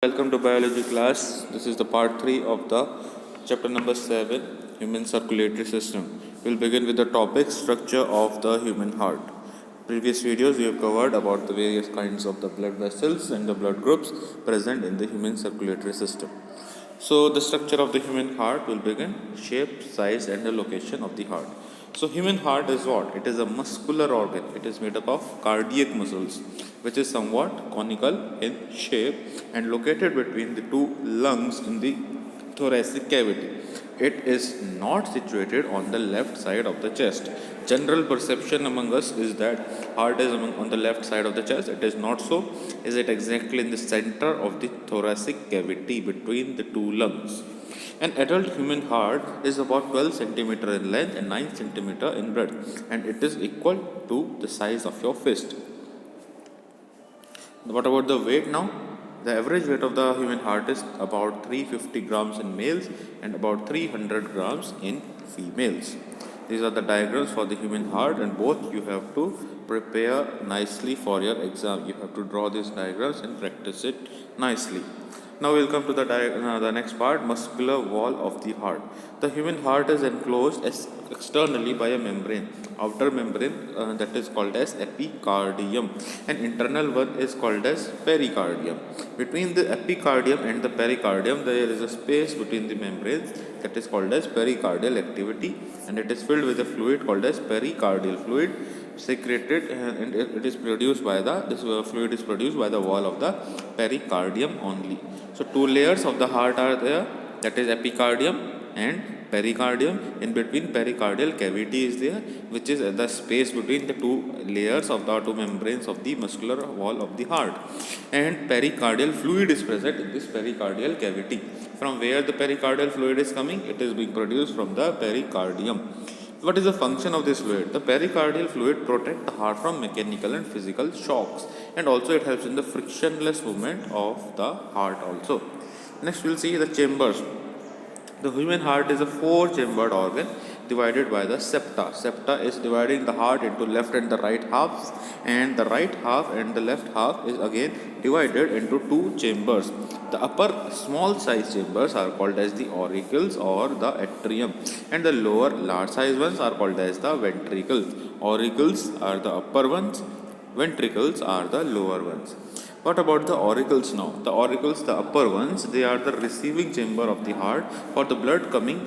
Welcome to biology class. This is the part 3 of the chapter number 7, human circulatory system. We'll begin with the topic structure of the human heart. Previous videos we have covered about the various kinds of the blood vessels and the blood groups present in the human circulatory system. So the structure of the human heart will begin: shape, size and the location of the heart. So human heart is what? It is a muscular organ. It is made up of cardiac muscles, which is somewhat conical in shape and located between the two lungs in the thoracic cavity. It is not situated on the left side of the chest. General perception among us is that heart is on the left side of the chest. It is not so. Is it exactly in the center of the thoracic cavity between the two lungs? An adult human heart is about 12 centimeter in length and 9 centimeter in breadth, and it is equal to the size of your fist. What about the weight now? The average weight of the human heart is about 350 grams in males and about 300 grams in females. These are the diagrams for the human heart, and both you have to prepare nicely for your exam. You have to draw these diagrams and practice it nicely. Now we'll come to the next part, muscular wall of the heart. The human heart is enclosed externally by a membrane, outer membrane that is called as epicardium, and internal one is called as pericardium. Between the epicardium and the pericardium there is a space between the membranes that is called as pericardial activity, and it is filled with a fluid called as pericardial fluid secreted, and it is produced by this fluid is produced by the wall of the pericardium only. So two layers of the heart are there, that is epicardium and pericardium. In between, pericardial cavity is there, which is the space between the two layers of the two membranes of the muscular wall of the heart, and pericardial fluid is present in this pericardial cavity. From where the pericardial fluid is coming? It is being produced from the pericardium. What is the function of this fluid? The pericardial fluid protects the heart from mechanical and physical shocks, and also it helps in the frictionless movement of the heart also. Next we'll see the chambers. The human heart is a four-chambered organ divided by the septa. Septa is dividing the heart into left and the right halves, and the right half and the left half is again divided into two chambers. The upper small size chambers are called as the auricles or the atrium, and the lower large size ones are called as the ventricles. Auricles are the upper ones, ventricles are the lower ones. What about the auricles now? The auricles, the upper ones, they are the receiving chamber of the heart for the blood coming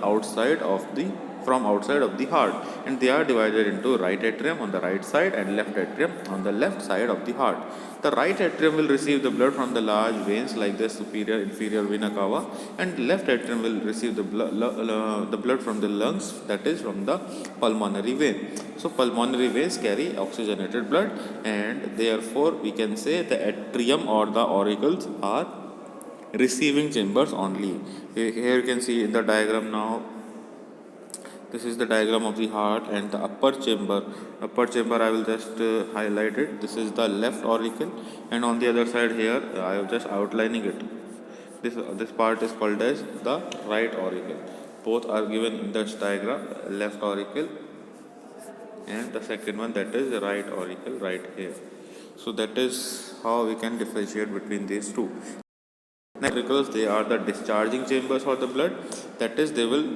from outside of the heart, and they are divided into right atrium on the right side and left atrium on the left side of the heart. The right atrium will receive the blood from the large veins like the superior inferior vena cava, and left atrium will receive the blood from the lungs, that is from the pulmonary vein. So pulmonary veins carry oxygenated blood, and therefore we can say the atrium or the auricles are receiving chambers only. Here you can see in the diagram now. This is the diagram of the heart and the upper chamber. Upper chamber I will just highlight it. This is the left auricle, and on the other side here I am just outlining it. This part is called as the right auricle. Both are given in this diagram, left auricle and the second one, that is right auricle right here. So that is how we can differentiate between these two. Ventricles, they are the discharging chambers for the blood, that is they will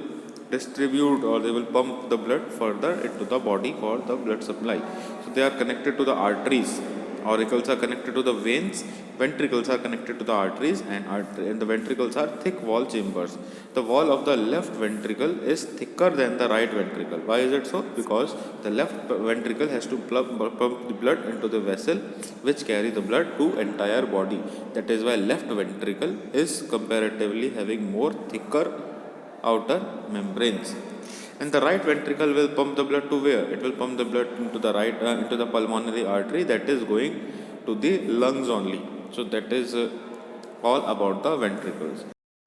distribute or they will pump the blood further into the body for the blood supply. So they are connected to the arteries. Auricles are connected to the veins, ventricles are connected to the arteries, and the ventricles are thick wall chambers. The wall of the left ventricle is thicker than the right ventricle. Why is it so? Because the left ventricle has to pump the blood into the vessel which carry the blood to entire body. That is why left ventricle is comparatively having more thicker outer membranes. And the right ventricle will pump the blood to where? It will pump the blood into the pulmonary artery that is going to the lungs only. So that is all about the ventricles.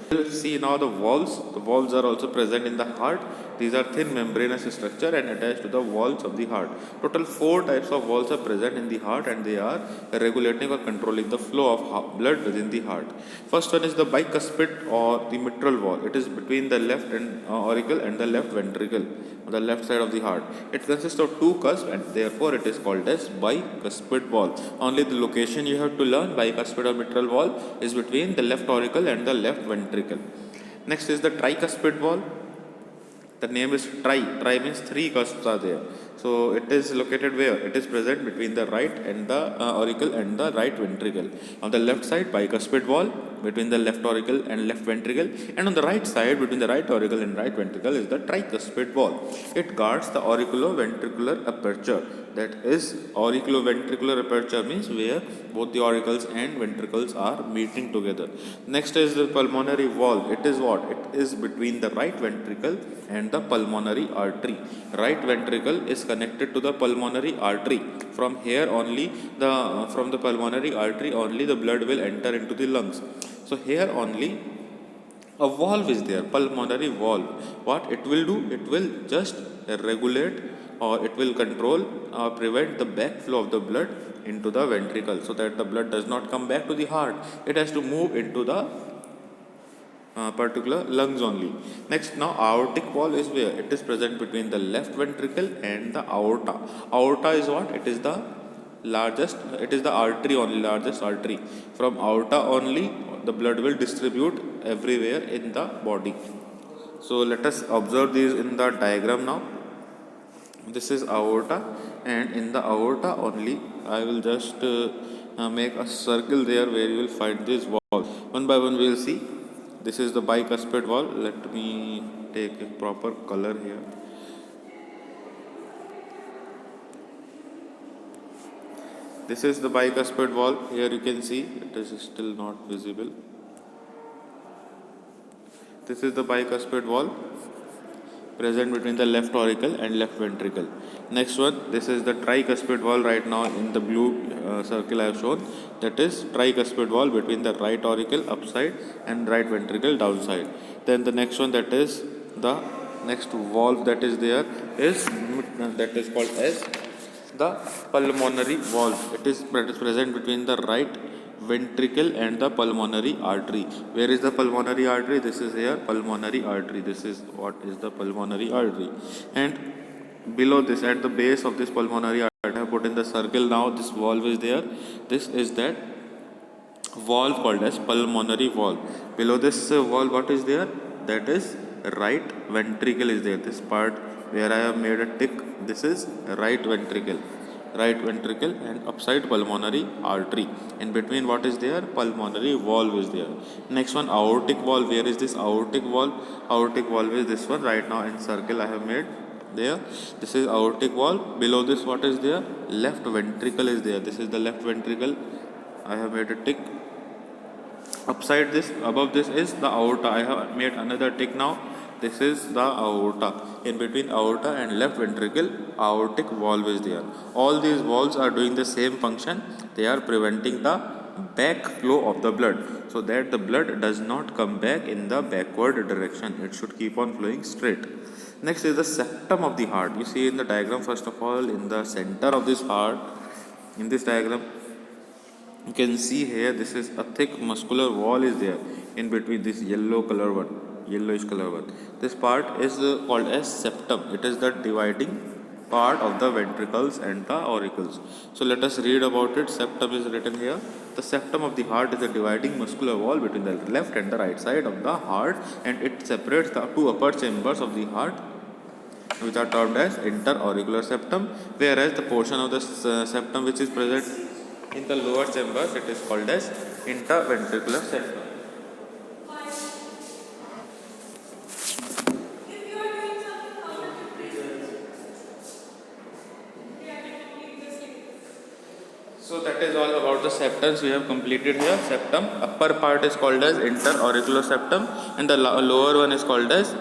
We'll see now the valves. The valves are also present in the heart. These are thin membranous structure and attached to the walls of the heart. Total 4 types of valves are present in the heart, and they are regulating or controlling the flow of blood within the heart. First one is the bicuspid or the mitral valve. It is between the left and auricle and the left ventricle on the left side of the heart. It consists of two cusps, and therefore it is called as bicuspid valve. Only the location you have to learn, bicuspid or mitral valve, is between the left auricle and the left ventricle. Next is the tricuspid valve. The name is tri. Tri means three cusps are there. So it is located where? It is present between the right and the auricle and the right ventricle. On the left side, bicuspid valve between the left auricle and left ventricle, and on the right side between the right auricle and right ventricle is the tricuspid valve. It guards the auriculoventricular aperture. That is, auriculoventricular aperture means where both the auricles and ventricles are meeting together. Next is the pulmonary valve. It is what? It is between the right ventricle and the pulmonary artery. Right ventricle is connected to the pulmonary artery. From here only, from the pulmonary artery only the blood will enter into the lungs. So here only a valve is there, pulmonary valve. What it will do? It will just regulate, or it will control or prevent the backflow of the blood into the ventricle, so that the blood does not come back to the heart. It has to move into the particular lungs only. Next, now aortic valve is where? It is present between the left ventricle and the aorta. Aorta is what? It is the largest, it is the artery only, largest artery. From aorta only the blood will distribute everywhere in the body. So let us observe these in the diagram now. This is aorta, and in the aorta only I will just make a circle there where you will find this valve. One by one we will see. This is the bicuspid valve. Let me take a proper color here. This is the bicuspid valve. Here you can see it is still not visible. This is the bicuspid valve present between the left auricle and left ventricle. Next one, this is the tricuspid valve. Right now in the blue circle I have shown, that is tricuspid valve between the right auricle upside and right ventricle downside. Then the next one, that is the next valve that is there is that is called as the pulmonary valve. It is present between the right ventricle and the pulmonary artery. Where is the pulmonary artery? This is here, pulmonary artery. This is what is the pulmonary artery. And below this, at the base of this pulmonary artery, I have put in the circle now. This valve is there. This is that valve called as pulmonary valve. Below this valve, what is there? That is right ventricle is there. This part where I have made a tick, this is right ventricle. Right ventricle and upside pulmonary artery. In between, what is there? Pulmonary valve is there. Next one, aortic valve. Where is this aortic valve? Aortic valve is this one. Right now in circle I have made there. This is aortic valve. Below this, what is there? Left ventricle is there. This is the left ventricle. I have made a tick. Upside this, above this is the aorta. I have made another tick now. This is the aorta. In between aorta and left ventricle, aortic valve is there. All these valves are doing the same function. They are preventing the back flow of the blood, so that the blood does not come back in the backward direction. It should keep on flowing straight. Next is the septum of the heart. You see in the diagram, first of all, in the center of this heart, in this diagram, you can see here, this is a thick muscular wall is there in between, this yellowish color one. This part is called as septum. It is the dividing part of the ventricles and the auricles. So let us read about it. Septum is written here. The septum of the heart is a dividing muscular wall between the left and the right side of the heart, and it separates the two upper chambers of the heart, which are termed as interauricular septum, whereas the portion of the septum which is present in the lower chambers, it is called as interventricular septum. So that is all about the septums we have completed here. Septum, upper part is called as interauricular septum, and the lower one is called as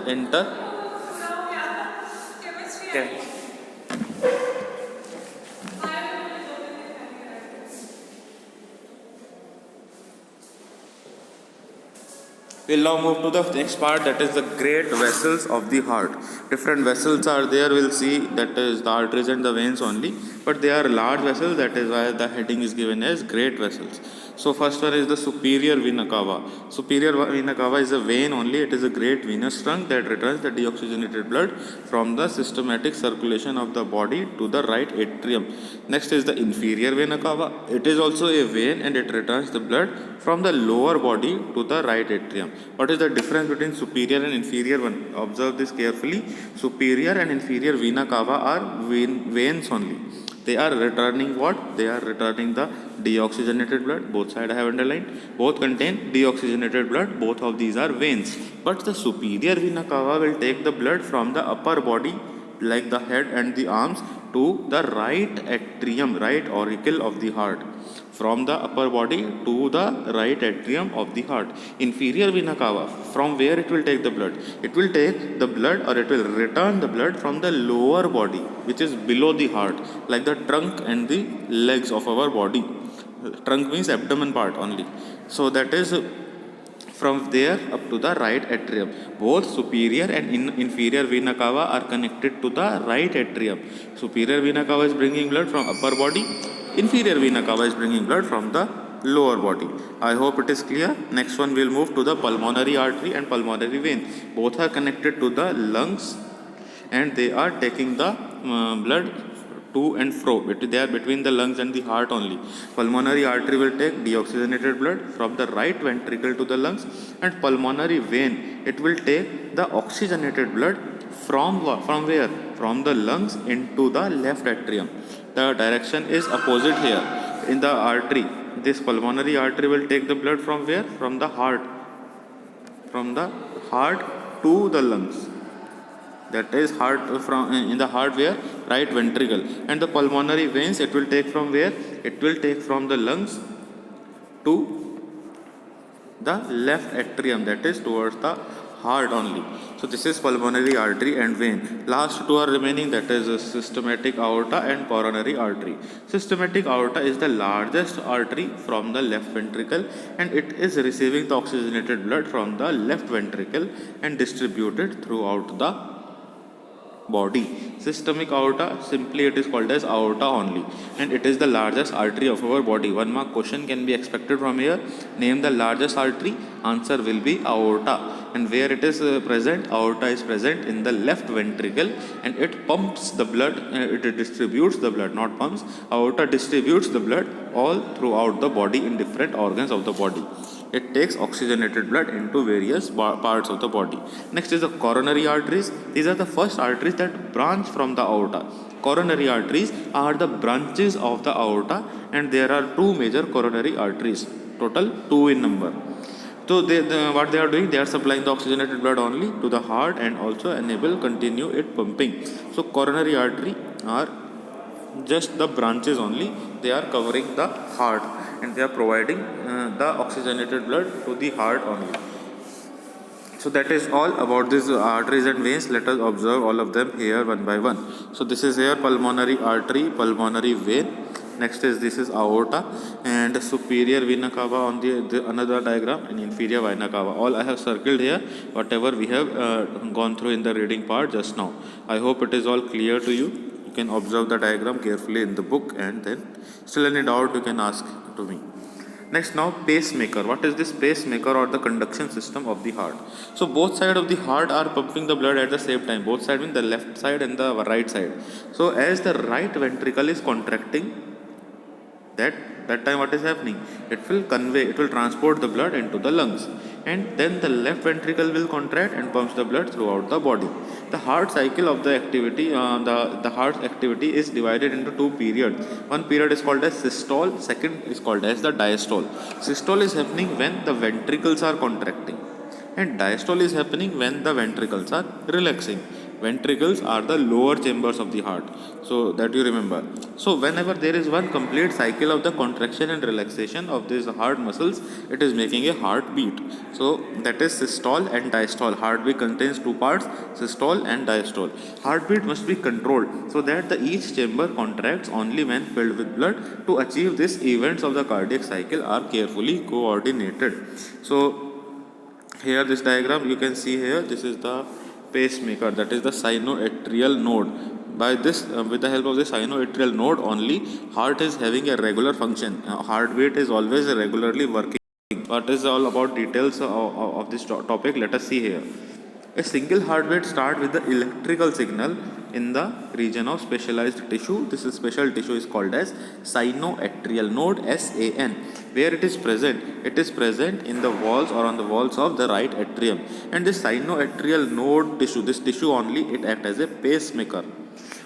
We'll now move to the next part, that is the great vessels of the heart. Different vessels are there, we'll see, that is the arteries and the veins only, but they are large vessels, that is why the heading is given as great vessels. So first one is the superior vena cava. Superior vena cava is a vein only, it is a great venous trunk that returns the deoxygenated blood from the systematic circulation of the body to the right atrium. Next is the inferior vena cava. It is also a vein and it returns the blood from the lower body to the right atrium. What is the difference between superior and inferior one? Observe this carefully. Superior and inferior vena cava are veins only. They are returning what? They are returning the deoxygenated blood. Both sides I have underlined. Both contain deoxygenated blood. Both of these are veins. But the superior vena cava will take the blood from the upper body, like the head and the arms, to the right atrium, right auricle of the heart. From the upper body to the right atrium of the heart. Inferior vena cava, from where it will take the blood? It will take the blood, or it will return the blood from the lower body, which is below the heart, like the trunk and the legs of our body. Trunk means abdomen part only. So that is from there up to the right atrium. Both superior and inferior vena cava are connected to the right atrium. Superior vena cava is bringing blood from upper body. Inferior vena cava is bringing blood from the lower body. I hope it is clear. Next one, we'll move to the pulmonary artery and pulmonary vein. Both are connected to the lungs and they are taking the blood to and fro. They are between the lungs and the heart only. Pulmonary artery will take deoxygenated blood from the right ventricle to the lungs, and pulmonary vein, it will take the oxygenated blood from where? From the lungs into the left atrium. The direction is opposite here. In the artery, this pulmonary artery will take the blood from where? From the heart. From the heart to the lungs. That is heart, from in the heart where? Right ventricle. And the pulmonary veins, it will take from where? It will take from the lungs to the left atrium, that is towards the heart only. So this is pulmonary artery and vein. Last two are remaining, that is systematic aorta and coronary artery. Systematic aorta is the largest artery from the left ventricle, and it is receiving the oxygenated blood from the left ventricle and distributed throughout the body. Systemic aorta, simply it is called as aorta only, and it is the largest artery of our body. One mark question can be expected from here. Name the largest artery. Answer will be aorta. And where it is present? Aorta is present in the left ventricle, and it pumps the blood, it distributes the blood, not pumps. Aorta distributes the blood all throughout the body in different organs of the body. It takes oxygenated blood into various parts of the body. Next is the coronary arteries. These are the first arteries that branch from the aorta. Coronary arteries are the branches of the aorta, and there are two major coronary arteries, total 2 in number. So what they are doing, they are supplying the oxygenated blood only to the heart and also enable continue it pumping. So coronary artery are just the branches only, they are covering the heart and they are providing the oxygenated blood to the heart only. So that is all about these arteries and veins. Let us observe all of them here one by one. So this is here pulmonary artery, pulmonary vein. Next is this is aorta and superior vena cava on the another diagram, and inferior vena cava. All I have circled here, whatever we have gone through in the reading part just now. I hope it is all clear to you. You can observe the diagram carefully in the book, and then still any doubt you can ask to me. Next, now pacemaker. What is this pacemaker or the conduction system of the heart? So both sides of the heart are pumping the blood at the same time. Both sides mean the left side and the right side. So as the right ventricle is contracting, that time what is happening? It will transport the blood into the lungs, and then the left ventricle will contract and pumps the blood throughout the body. The heart cycle of the activity, the heart activity is divided into two periods. One period is called as systole, second is called as the diastole. Systole is happening when the ventricles are contracting, and diastole is happening when the ventricles are relaxing. Ventricles are the lower chambers of the heart, so that you remember. So whenever there is one complete cycle of the contraction and relaxation of these heart muscles, it is making a heartbeat. So that is systole and diastole. Heartbeat contains two parts, systole and diastole. Heartbeat must be controlled so that each chamber contracts only when filled with blood. To achieve this, events of the cardiac cycle are carefully coordinated. So Here this diagram you can see here, this is the pacemaker, that is the sinoatrial node. By this with the help of the sinoatrial node only, heart is having a regular function. Heartbeat is always regularly working. What is all about details of this topic, let us see here. A single heartbeat starts with the electrical signal in the region of specialized tissue. This is special tissue is called as sinoatrial node, SAN. Where it is present? It is present in the walls or on the walls of the right atrium. And this sinoatrial node tissue, this tissue only, it acts as a pacemaker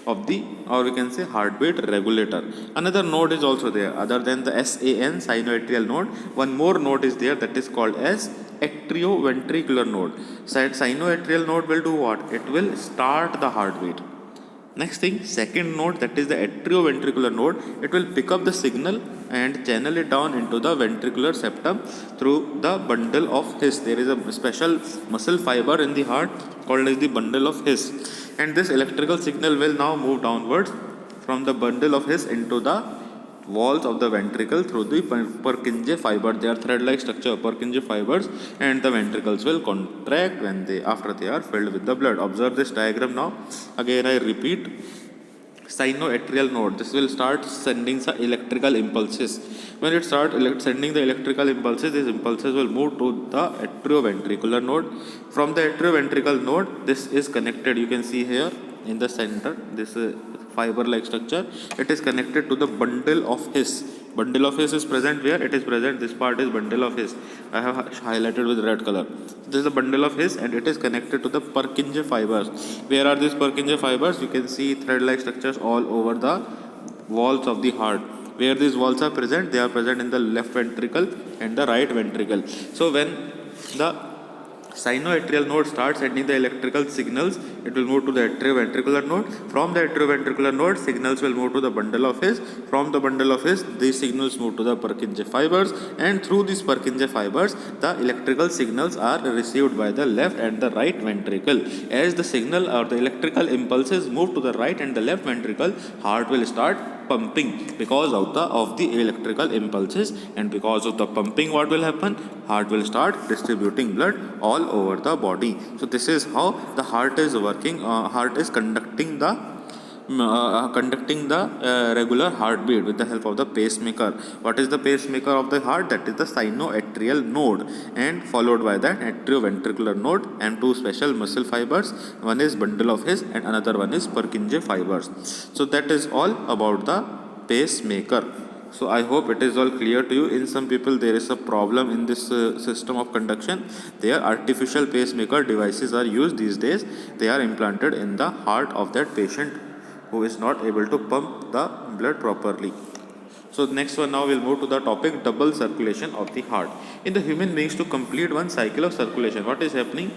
of the, or we can say, heartbeat regulator. Another node is also there other than the SAN, sinoatrial node. One more node is there, that is called as atrioventricular node. Sinoatrial node will do what? It will start the heartbeat. Next thing, second node, that is the atrioventricular node. It will pick up the signal and channel it down into the ventricular septum through the bundle of His. There is a special muscle fiber in the heart called as the bundle of His, and this electrical signal will now move downwards from the bundle of His into the walls of the ventricle through the Purkinje fiber. They are thread-like structure, Purkinje fibers, and the ventricles will contract when they after they are filled with the blood. Observe this diagram now. Again I repeat, sinoatrial node, this will start sending some electrical impulses. When it starts sending the electrical impulses, these impulses will move to the atrioventricular node. From the atrioventricular node, this is connected, you can see here in the center, this fiber like structure, it is connected to the bundle of His. Bundle of His is present where? It is present, this part is bundle of His, I have highlighted with red color. This is the bundle of His and it is connected to the Purkinje fibers. Where are these Purkinje fibers? You can see thread like structures all over the walls of the heart. Where these walls are present? They are present in the left ventricle and the right ventricle. So when the sinoatrial node starts sending the electrical signals, it will move to the atrioventricular node. From the atrioventricular node, signals will move to the bundle of His. From the bundle of His, these signals move to the Purkinje fibers, and through these Purkinje fibers, the electrical signals are received by the left and the right ventricle. As the signal or the electrical impulses move to the right and the left ventricle, heart will start pumping because of the electrical impulses, and because of the pumping, what will happen? Heart will start distributing blood all over the body. So this is how the heart is working. Heart is conducting the regular heartbeat with the help of the pacemaker. What is the pacemaker of the heart? That is the sinoatrial node, and followed by that atrioventricular node and two special muscle fibers. One is bundle of His and another one is Purkinje fibers. So that is all about the pacemaker. So I hope it is all clear to you. In some people there is a problem in this system of conduction. Their artificial pacemaker devices are used these days. They are implanted in the heart of that patient who is not able to pump the blood properly. So next one, now we'll move to the topic double circulation of the heart. In the human beings, to complete one cycle of circulation, what is happening?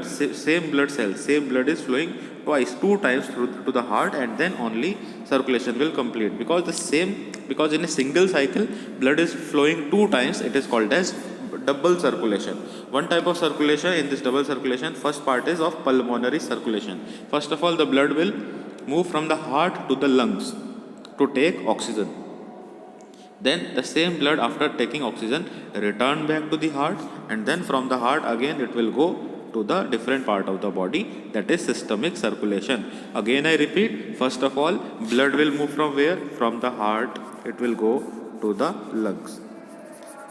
Same blood cells, same blood is flowing two times through to the heart, and then only circulation will complete. Because in a single cycle, blood is flowing two times, it is called as double circulation. One type of circulation in this double circulation, first part is of pulmonary circulation. First of all, the blood will move from the heart to the lungs to take oxygen. Then the same blood, after taking oxygen, return back to the heart, and then from the heart again it will go to the different part of the body, that is systemic circulation. Again I repeat, first of all, blood will move from where? From the heart, it will go to the lungs.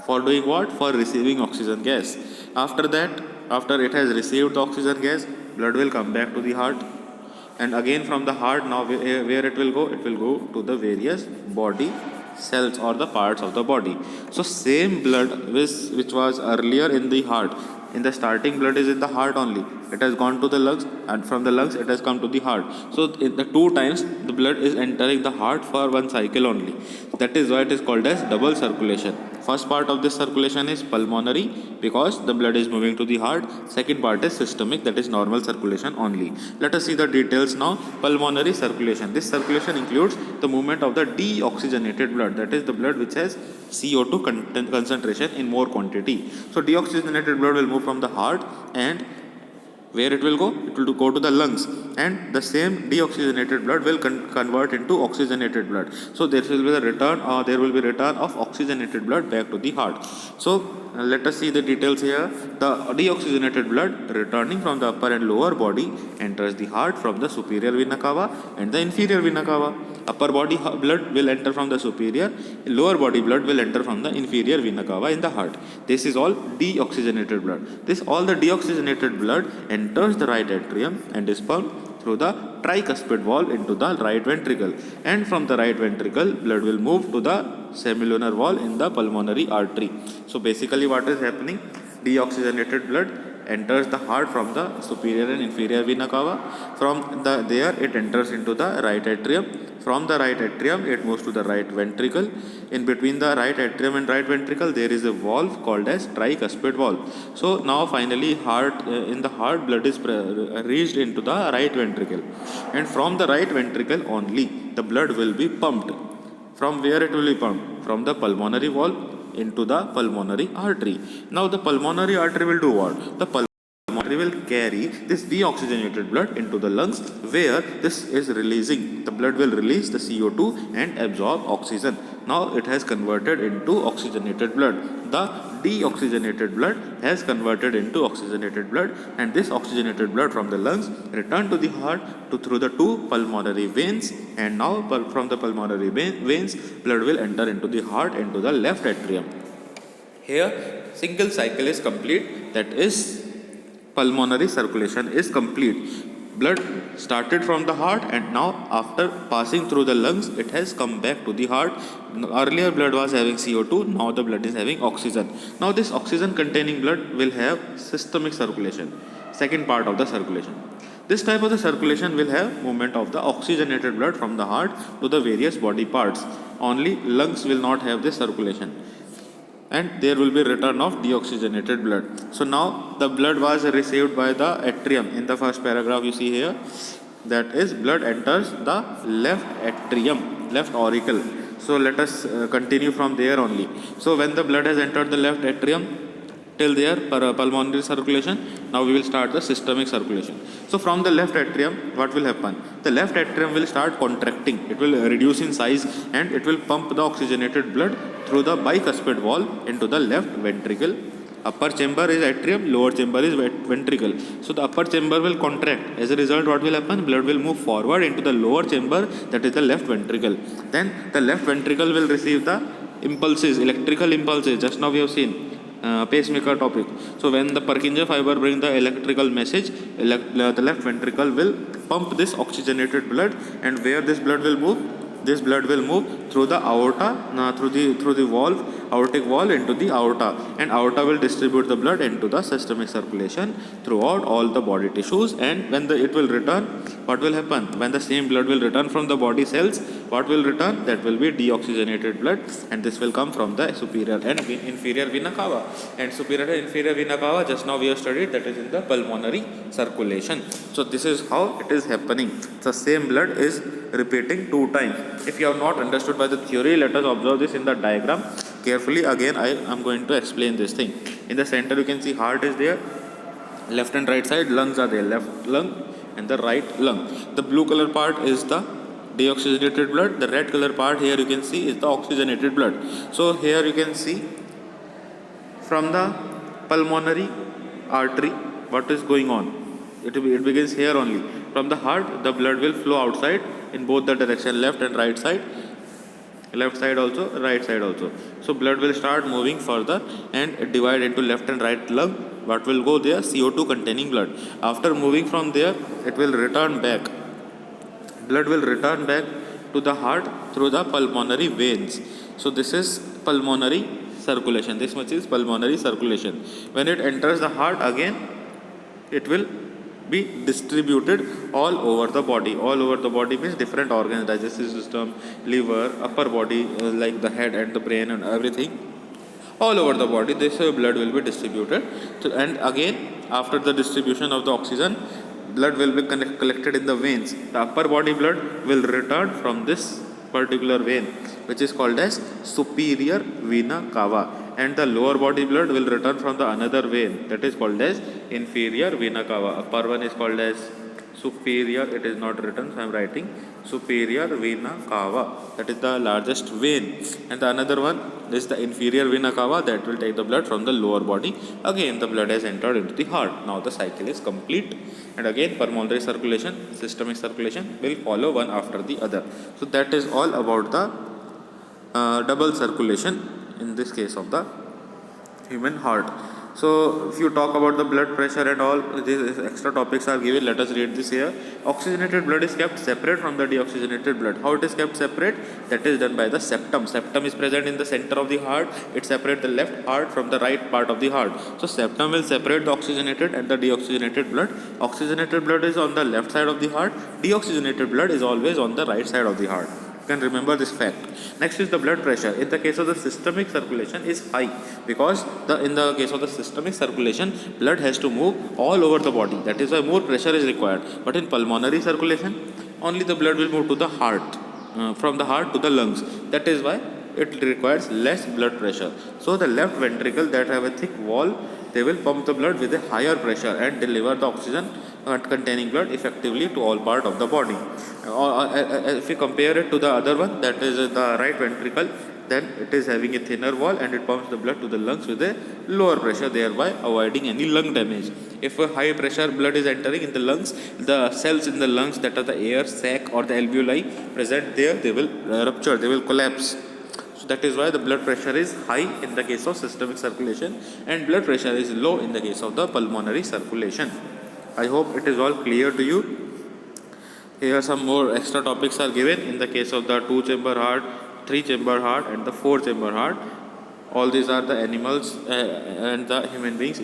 For doing what? For receiving oxygen gas. After that, after it has received the oxygen gas, blood will come back to the heart, and again from the heart, now where it will go? It will go to the various body cells or the parts of the body. So same blood which was earlier in the heart, in the starting blood is in the heart only, it has gone to the lungs, and from the lungs it has come to the heart. So in the two times the blood is entering the heart for one cycle only. That is why it is called as double circulation. First part of this circulation is pulmonary, because the blood is moving to the heart. Second part is systemic, that is normal circulation only. Let us see the details now. Pulmonary circulation. This circulation includes the movement of the deoxygenated blood, that is the blood which has CO2 concentration in more quantity. So deoxygenated blood will move from the heart, and where it will go? It will go to the lungs, and the same deoxygenated blood will convert into oxygenated blood. So there will be the return, or there will be return of oxygenated blood back to the heart. So let us see the details here. The deoxygenated blood returning from the upper and lower body enters the heart from the superior vena cava and the inferior vena cava. Upper body blood will enter from the superior, lower body blood will enter from the inferior vena cava in the heart. This is all deoxygenated blood. All the deoxygenated blood enters the right atrium and is pumped through the tricuspid valve into the right ventricle, and from the right ventricle blood will move to the semilunar wall in the pulmonary artery. So basically what is happening, deoxygenated blood enters the heart from the superior and inferior vena cava. From there it enters into the right atrium. From the right atrium it moves to the right ventricle. In between the right atrium and right ventricle there is a valve called as tricuspid valve. So now finally in the heart blood is reached into the right ventricle, and from the right ventricle only the blood will be pumped. From where it will be pumped? From the pulmonary valve into the pulmonary artery. Now the pulmonary artery will do what? The pulmonary will carry this deoxygenated blood into the lungs, where this is releasing. The blood will release the CO2 and absorb oxygen. Now it has converted into oxygenated blood. The deoxygenated blood has converted into oxygenated blood, and this oxygenated blood from the lungs return to the heart through the two pulmonary veins, and now from the pulmonary veins blood will enter into the heart, into the left atrium. Here single cycle is complete, that is pulmonary circulation is complete. Blood started from the heart, and now after passing through the lungs it has come back to the heart. Earlier blood was having CO2, now the blood is having oxygen. Now this oxygen containing blood will have systemic circulation, second part of the circulation. This type of the circulation will have movement of the oxygenated blood from the heart to the various body parts. Only lungs will not have this circulation, and there will be return of deoxygenated blood. So now the blood was received by the atrium. In the first paragraph you see here, that is blood enters the left atrium, left auricle. So let us continue from there only. So when the blood has entered the left atrium, till there pulmonary circulation, now we will start the systemic circulation. So from the left atrium what will happen? The left atrium will start contracting, it will reduce in size, and it will pump the oxygenated blood through the bicuspid valve into the left ventricle. Upper chamber is atrium, lower chamber is ventricle. So the upper chamber will contract. As a result what will happen? Blood will move forward into the lower chamber, that is the left ventricle. Then the left ventricle will receive the impulses, electrical impulses. Just now we have seen pacemaker topic. So when the Purkinje fiber bring the electrical message, the left ventricle will pump this oxygenated blood, and where this blood will move? This blood will move through the aorta, through the valve, aortic valve into the aorta, and aorta will distribute the blood into the systemic circulation throughout all the body tissues. And when it will return, what will happen? When the same blood will return from the body cells, what will return? That will be deoxygenated blood, and this will come from the superior and inferior vena cava. And superior and inferior vena cava, just now we have studied, that is in the pulmonary circulation. So this is how it is happening. The same blood is repeating two times. If you have not understood by the theory, let us observe this in the diagram carefully. Again I am going to explain this thing. In the center you can see heart is there, left and right side lungs are there, left lung and the right lung. The blue color part is the deoxygenated blood, the red color part here you can see is the oxygenated blood. So here you can see from the pulmonary artery what is going on. It begins here only. From the heart the blood will flow outside in both the direction, left and right side, left side also, right side also. So blood will start moving further and divide into left and right lung. What will go there? CO2 containing blood. After moving from there, it will return back. Blood will return back to the heart through the pulmonary veins. So this is pulmonary circulation. This much is pulmonary circulation. When it enters the heart again, it will be distributed all over the body. All over the body means different organs, digestive system, liver, upper body like the head and the brain and everything. All over the body this blood will be distributed. And again after the distribution of the oxygen, blood will be collected in the veins. The upper body blood will return from this particular vein, which is called as superior vena cava, and the lower body blood will return from the another vein, that is called as inferior vena cava. Upper one is called as superior, it is not written, so I am writing superior vena cava, that is the largest vein, and the another one is the inferior vena cava, that will take the blood from the lower body. Again the blood has entered into the heart. Now the cycle is complete, and again pulmonary circulation, systemic circulation will follow one after the other. So that is all about the double circulation in this case of the human heart. So if you talk about the blood pressure and all, these extra topics are given. Let us read this here. Oxygenated blood is kept separate from the deoxygenated blood. How it is kept separate? That is done by the septum. Septum is present in the center of the heart. It separates the left heart from the right part of the heart. So septum will separate the oxygenated and the deoxygenated blood. Oxygenated blood is on the left side of the heart. Deoxygenated blood is always on the right side of the heart. Can remember this fact. Next is the blood pressure. In the case of the systemic circulation is high, because in the case of the systemic circulation, blood has to move all over the body. That is why more pressure is required. But in pulmonary circulation, only the blood will move to the heart, from the heart to the lungs. That is why it requires less blood pressure. So the left ventricle that have a thick wall, they will pump the blood with a higher pressure and deliver the oxygen containing blood effectively to all part of the body. If you compare it to the other one, that is the right ventricle, then it is having a thinner wall and it pumps the blood to the lungs with a lower pressure, thereby avoiding any lung damage. If a high pressure blood is entering in the lungs, the cells in the lungs, that are the air sac or the alveoli present there, they will rupture, they will collapse. So that is why the blood pressure is high in the case of systemic circulation and blood pressure is low in the case of the pulmonary circulation. I hope it is all clear to you. Here some more extra topics are given in the case of the 2-chamber heart, 3-chamber heart and the 4-chamber heart. All these are the animals and the human beings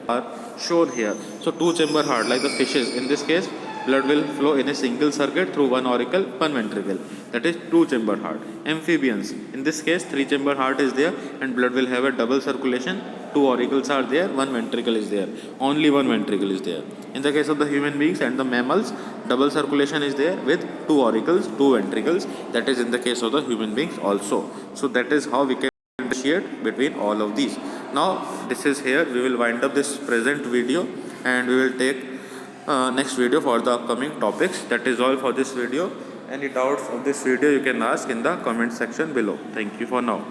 are shown here. So 2-chamber heart, like the fishes, in this case blood will flow in a single circuit through one auricle, one ventricle. That is 2-chamber heart. Amphibians, in this case 3-chamber heart is there and blood will have a double circulation. 2 auricles are there, 1 ventricle is there. Only 1 ventricle is there. In the case of the human beings and the mammals, double circulation is there with 2 auricles, 2 ventricles. That is in the case of the human beings also. So that is how we can differentiate between all of these. Now this is here. We will wind up this present video and we will take next video for the upcoming topics. That is all for this video. Any doubts of this video you can ask in the comment section below. Thank you for now.